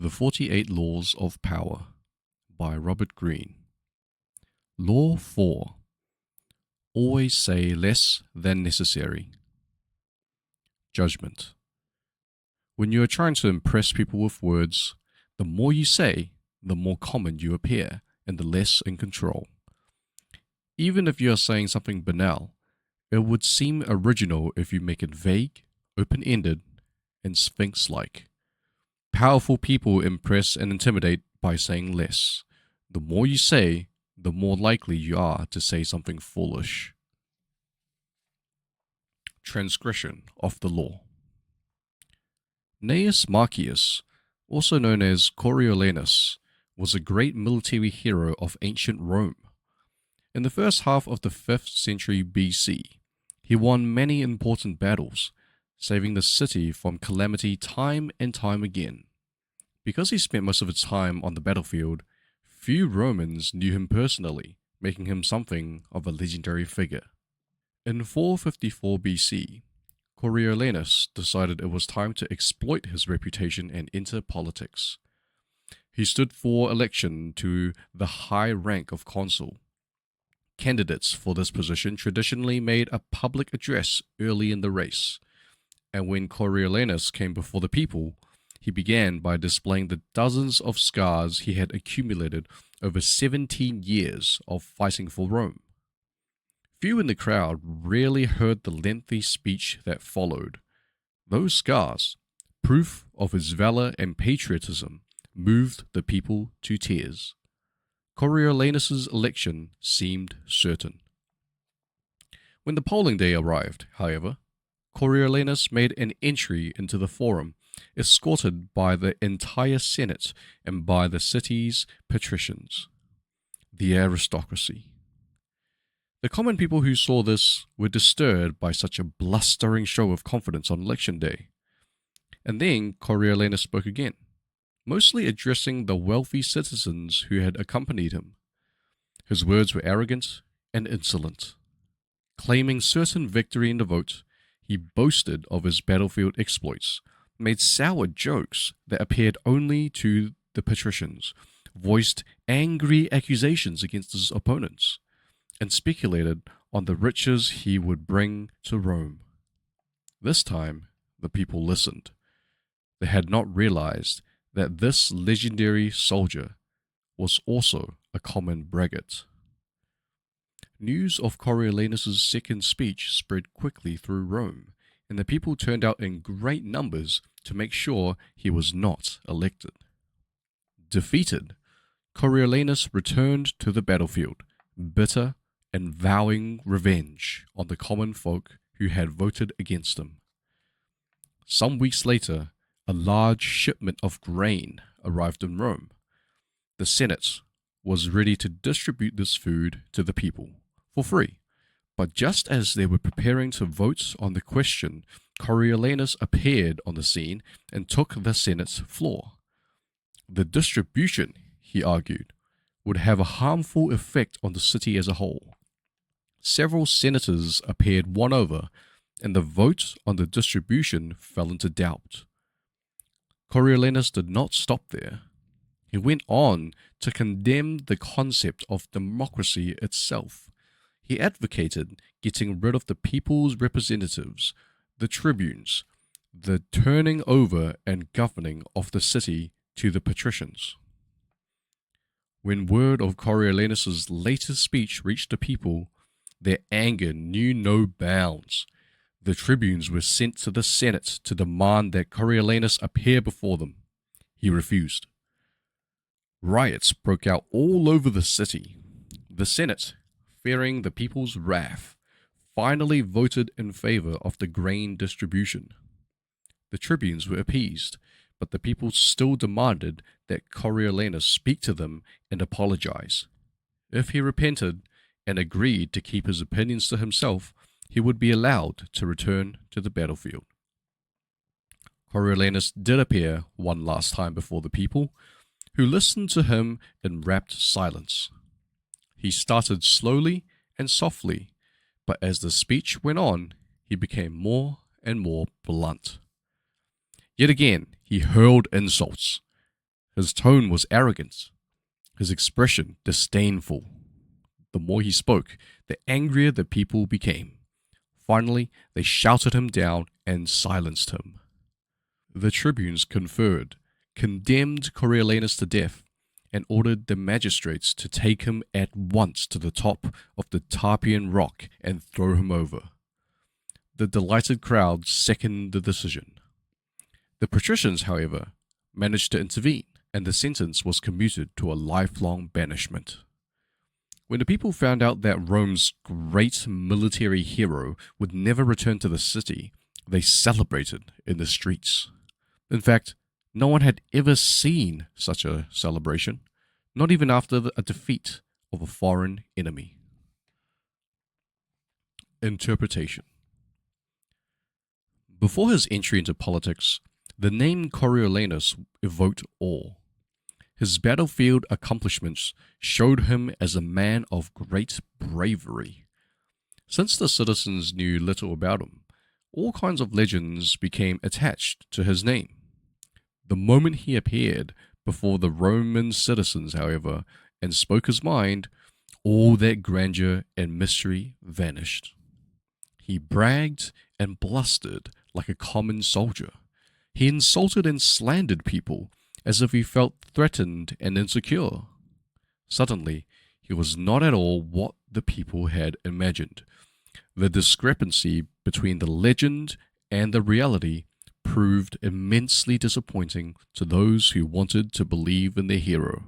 The 48 Laws of Power by Robert Greene. Law 4. Always say less than necessary. Judgment. When you are trying to impress people with words, the more you say, the more common you appear and the less in control. Even if you are saying something banal, it would seem original if you make it vague, open-ended, and sphinx-like. Powerful people impress and intimidate by saying less. The more you say, the more likely you are to say something foolish. Transgression of the law. Gnaeus Marcius, also known as Coriolanus, was a great military hero of ancient Rome. In the first half of the 5th century BC, he won many important battles, saving the city from calamity time and time again. Because he spent most of his time on the battlefield, few Romans knew him personally, making him something of a legendary figure. In 454 BC, Coriolanus decided it was time to exploit his reputation and enter politics. He stood for election to the high rank of consul. Candidates for this position traditionally made a public address early in the race, and when Coriolanus came before the people, he began by displaying the dozens of scars he had accumulated over 17 years of fighting for Rome. Few in the crowd rarely heard the lengthy speech that followed. Those scars, proof of his valor and patriotism, moved the people to tears. Coriolanus's election seemed certain. When the polling day arrived, however, Coriolanus made an entry into the forum, escorted by the entire Senate and by the city's patricians, the aristocracy. The common people who saw this were disturbed by such a blustering show of confidence on election day. And then Coriolanus spoke again, mostly addressing the wealthy citizens who had accompanied him. His words were arrogant and insolent. Claiming certain victory in the vote, he boasted of his battlefield exploits, made sour jokes that appeared only to the patricians, voiced angry accusations against his opponents, and speculated on the riches he would bring to Rome. This time, the people listened. They had not realized that this legendary soldier was also a common braggart. News of Coriolanus's second speech spread quickly through Rome, and the people turned out in great numbers to make sure he was not elected. Defeated, Coriolanus returned to the battlefield, bitter and vowing revenge on the common folk who had voted against him. Some weeks later, a large shipment of grain arrived in Rome. The Senate was ready to distribute this food to the people for free. But just as they were preparing to vote on the question, Coriolanus appeared on the scene and took the Senate's floor. The distribution, he argued, would have a harmful effect on the city as a whole. Several senators appeared won over, and the vote on the distribution fell into doubt. Coriolanus did not stop there. He went on to condemn the concept of democracy itself. He advocated getting rid of the people's representatives, the tribunes, the turning over and governing of the city to the patricians. When word of Coriolanus's latest speech reached the people, their anger knew no bounds. The tribunes were sent to the Senate to demand that Coriolanus appear before them. He refused. Riots broke out all over the city. The Senate, fearing the people's wrath, finally voted in favor of the grain distribution. The tribunes were appeased, but the people still demanded that Coriolanus speak to them and apologize. If he repented and agreed to keep his opinions to himself, he would be allowed to return to the battlefield. Coriolanus did appear one last time before the people, who listened to him in rapt silence. He started slowly and softly, but as the speech went on, he became more and more blunt. Yet again, he hurled insults. His tone was arrogant, his expression disdainful. The more he spoke, the angrier the people became. Finally, they shouted him down and silenced him. The tribunes conferred, condemned Coriolanus to death, and ordered the magistrates to take him at once to the top of the Tarpeian rock and throw him over. The delighted crowd seconded the decision. The patricians, however, managed to intervene, and the sentence was commuted to a lifelong banishment. When the people found out that Rome's great military hero would never return to the city, they celebrated in the streets. In fact, no one had ever seen such a celebration, not even after a defeat of a foreign enemy. Interpretation. Before his entry into politics, the name Coriolanus evoked awe. His battlefield accomplishments showed him as a man of great bravery. Since the citizens knew little about him, all kinds of legends became attached to his name. The moment he appeared before the Roman citizens, however, and spoke his mind, all that grandeur and mystery vanished. He bragged and blustered like a common soldier. He insulted and slandered people as if he felt threatened and insecure. Suddenly, he was not at all what the people had imagined. The discrepancy between the legend and the reality proved immensely disappointing to those who wanted to believe in their hero.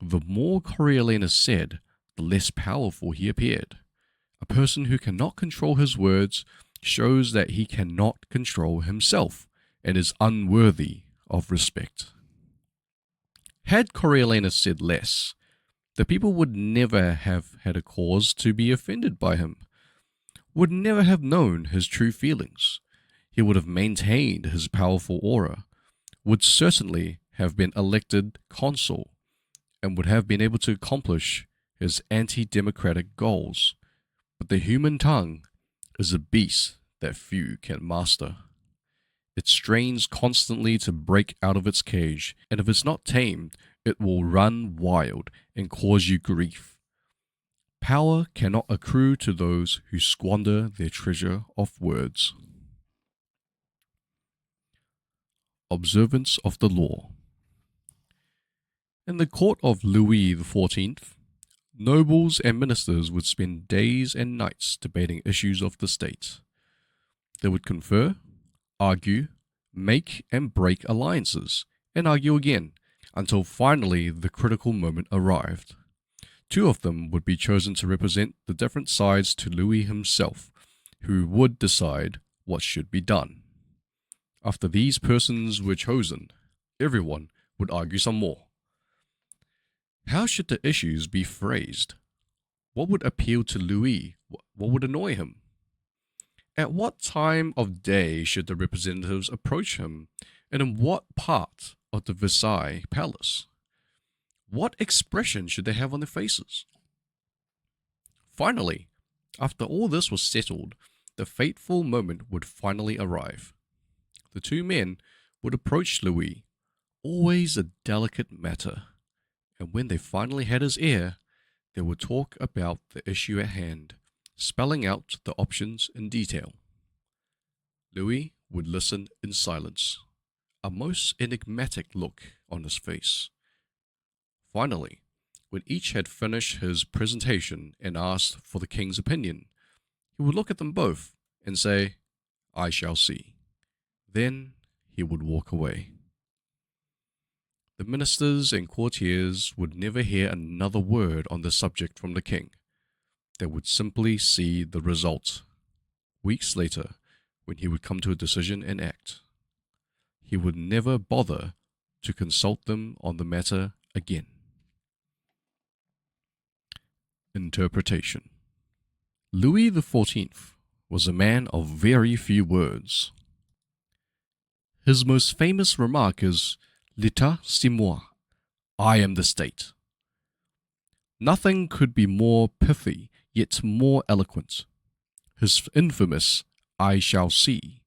The more Coriolanus said, the less powerful he appeared. A person who cannot control his words shows that he cannot control himself and is unworthy of respect. Had Coriolanus said less, the people would never have had a cause to be offended by him, would never have known his true feelings. He would have maintained his powerful aura, would certainly have been elected consul, and would have been able to accomplish his anti-democratic goals. But the human tongue is a beast that few can master. It strains constantly to break out of its cage, and if it's not tamed, it will run wild and cause you grief. Power cannot accrue to those who squander their treasure of words. Observance of the law. In the court of Louis XIV, nobles and ministers would spend days and nights debating issues of the state. They would confer, argue, make and break alliances, and argue again, until finally the critical moment arrived. Two of them would be chosen to represent the different sides to Louis himself, who would decide what should be done. After these persons were chosen, everyone would argue some more. How should the issues be phrased? What would appeal to Louis? What would annoy him? At what time of day should the representatives approach him, and in what part of the Versailles Palace? What expression should they have on their faces? Finally, after all this was settled, the fateful moment would finally arrive. The two men would approach Louis, always a delicate matter, and when they finally had his ear, they would talk about the issue at hand, spelling out the options in detail. Louis would listen in silence, a most enigmatic look on his face. Finally, when each had finished his presentation and asked for the king's opinion, he would look at them both and say, "I shall see." Then he would walk away. The ministers and courtiers would never hear another word on the subject from the king. They would simply see the result. Weeks later, when he would come to a decision and act, he would never bother to consult them on the matter again. Interpretation. Louis XIV was a man of very few words. His most famous remark is, "L'État, c'est moi. I am the state." Nothing could be more pithy, yet more eloquent. His infamous "I shall see"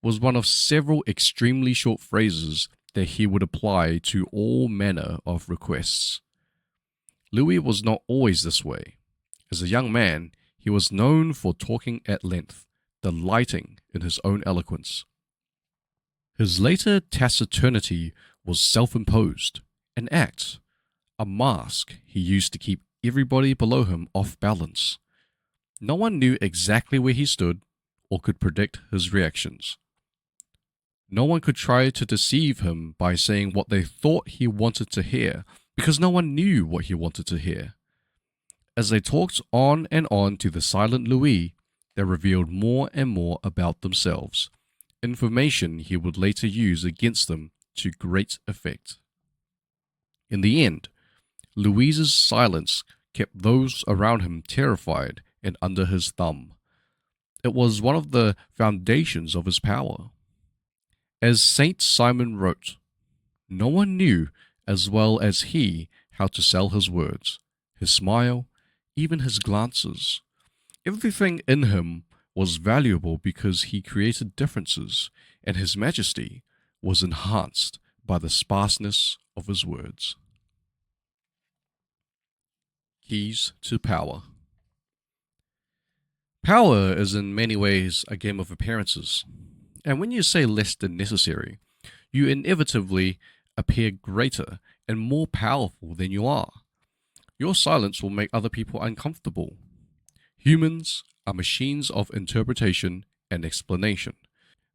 was one of several extremely short phrases that he would apply to all manner of requests. Louis was not always this way. As a young man, he was known for talking at length, delighting in his own eloquence. His later taciturnity was self-imposed, an act, a mask he used to keep everybody below him off balance. No one knew exactly where he stood or could predict his reactions. No one could try to deceive him by saying what they thought he wanted to hear, because no one knew what he wanted to hear. As they talked on and on to the silent Louis, they revealed more and more about themselves, information he would later use against them to great effect. In the end, Louis's silence kept those around him terrified and under his thumb. It was one of the foundations of his power. As Saint Simon wrote, no one knew as well as he how to sell his words, his smile, even his glances. Everything in him was valuable because he created differences, and his majesty was enhanced by the sparseness of his words. Keys to power. Power is in many ways a game of appearances, and when you say less than necessary, you inevitably appear greater and more powerful than you are. Your silence will make other people uncomfortable. Humans are machines of interpretation and explanation.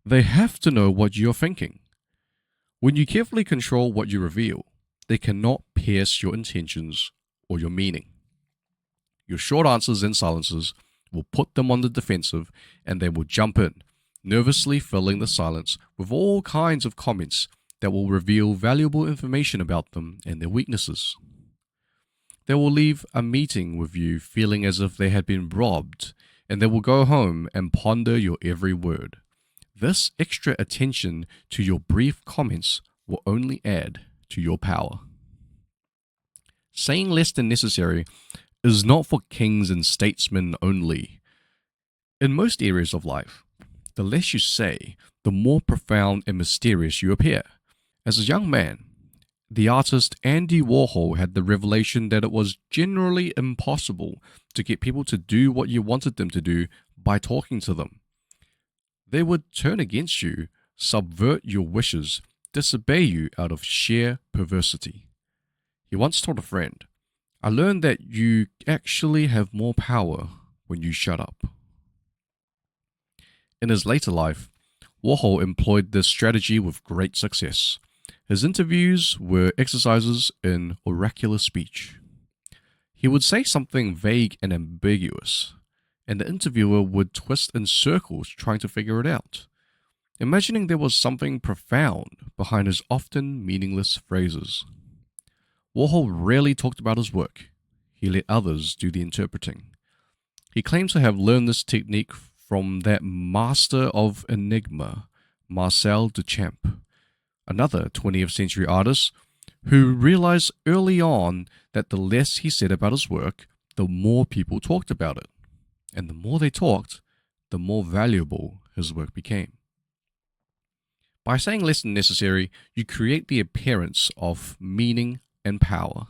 They have to know what you're thinking. When you carefully control what you reveal, they cannot pierce your intentions or your meaning. Your short answers and silences will put them on the defensive, and they will jump in, nervously filling the silence with all kinds of comments that will reveal valuable information about them and their weaknesses. They will leave a meeting with you feeling as if they had been robbed, and they will go home and ponder your every word. This extra attention to your brief comments will only add to your power. Saying less than necessary is not for kings and statesmen only. In most areas of life, the less you say, the more profound and mysterious you appear. As a young man, the artist Andy Warhol had the revelation that it was generally impossible to get people to do what you wanted them to do by talking to them. They would turn against you, subvert your wishes, disobey you out of sheer perversity. He once told a friend, "I learned that you actually have more power when you shut up." In his later life, Warhol employed this strategy with great success. His interviews were exercises in oracular speech. He would say something vague and ambiguous, and the interviewer would twist in circles trying to figure it out, imagining there was something profound behind his often meaningless phrases. Warhol rarely talked about his work. He let others do the interpreting. He claims to have learned this technique from that master of enigma, Marcel Duchamp, another 20th century artist who realized early on that the less he said about his work, the more people talked about it. And the more they talked, the more valuable his work became. By saying less than necessary, you create the appearance of meaning and power.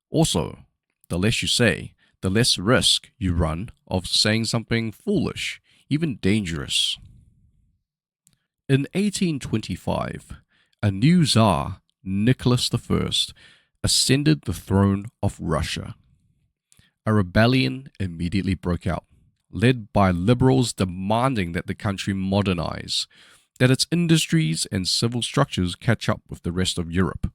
Also, the less you say, the less risk you run of saying something foolish, even dangerous. In 1825, a new Tsar, Nicholas I, ascended the throne of Russia. A rebellion immediately broke out, led by liberals demanding that the country modernize, that its industries and civil structures catch up with the rest of Europe.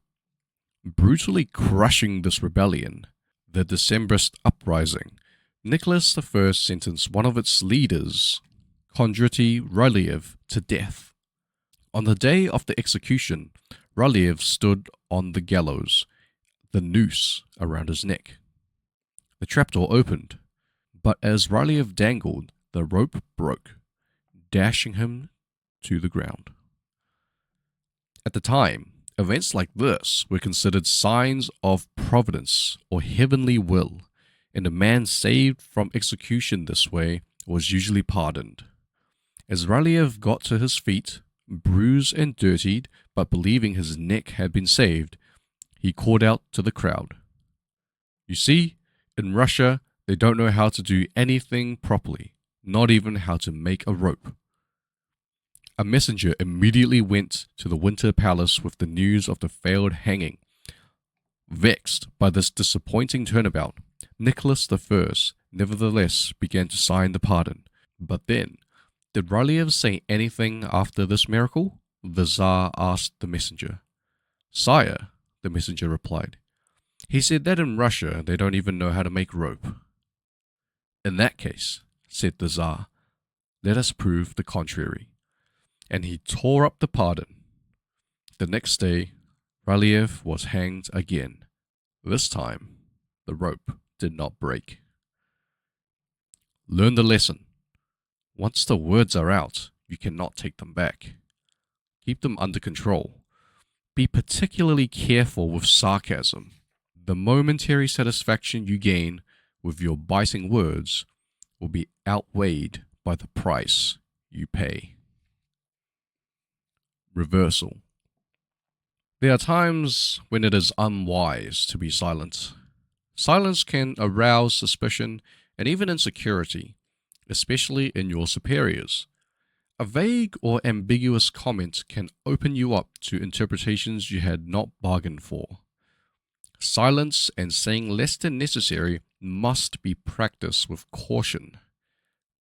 Brutally crushing this rebellion, the Decembrist uprising, Nicholas I sentenced one of its leaders, Qwerty to death. On the day of the execution, Ryleyev stood on the gallows, the noose around his neck. The trapdoor opened, but as Ryleyev dangled, the rope broke, dashing him to the ground. At the time, events like this were considered signs of providence or heavenly will, and a man saved from execution this way was usually pardoned. As Ryleyev got to his feet, Bruised and dirtied, but believing his neck had been saved, he called out to the crowd, "You see, in Russia, they don't know how to do anything properly, not even how to make a rope." A messenger immediately went to the Winter Palace with the news of the failed hanging. Vexed by this disappointing turnabout, Nicholas I nevertheless began to sign the pardon. But then, did Ryleyev say anything after this miracle? The Tsar asked the messenger. "Sire," the messenger replied, "he said that in Russia they don't even know how to make rope." "In that case," said the Tsar, "let us prove the contrary." And he tore up the pardon. The next day, Ryleyev was hanged again. This time, the rope did not break. Learn the lesson. Once the words are out, you cannot take them back. Keep them under control. Be particularly careful with sarcasm. The momentary satisfaction you gain with your biting words will be outweighed by the price you pay. Reversal. There are times when it is unwise to be silent. Silence can arouse suspicion and even insecurity, especially in your superiors. A vague or ambiguous comment can open you up to interpretations you had not bargained for. Silence and saying less than necessary must be practiced with caution,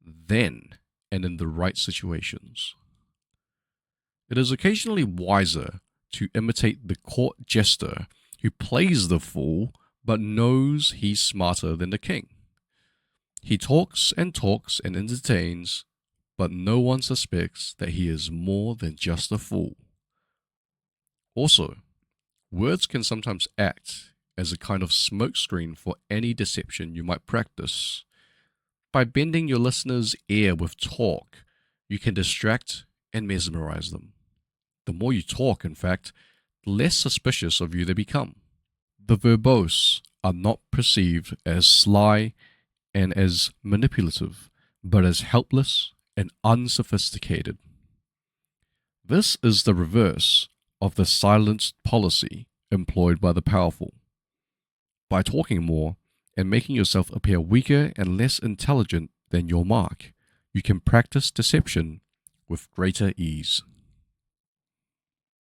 then and in the right situations. It is occasionally wiser to imitate the court jester who plays the fool but knows he's smarter than the king. He talks and entertains, but no one suspects that he is more than just a fool. Also, words can sometimes act as a kind of smokescreen for any deception you might practice. By bending your listener's ear with talk, you can distract and mesmerize them. The more you talk, in fact, the less suspicious of you they become. The verbose are not perceived as sly and as manipulative, but as helpless and unsophisticated. This is the reverse of the silence policy employed by the powerful. By talking more and making yourself appear weaker and less intelligent than your mark, you can practice deception with greater ease.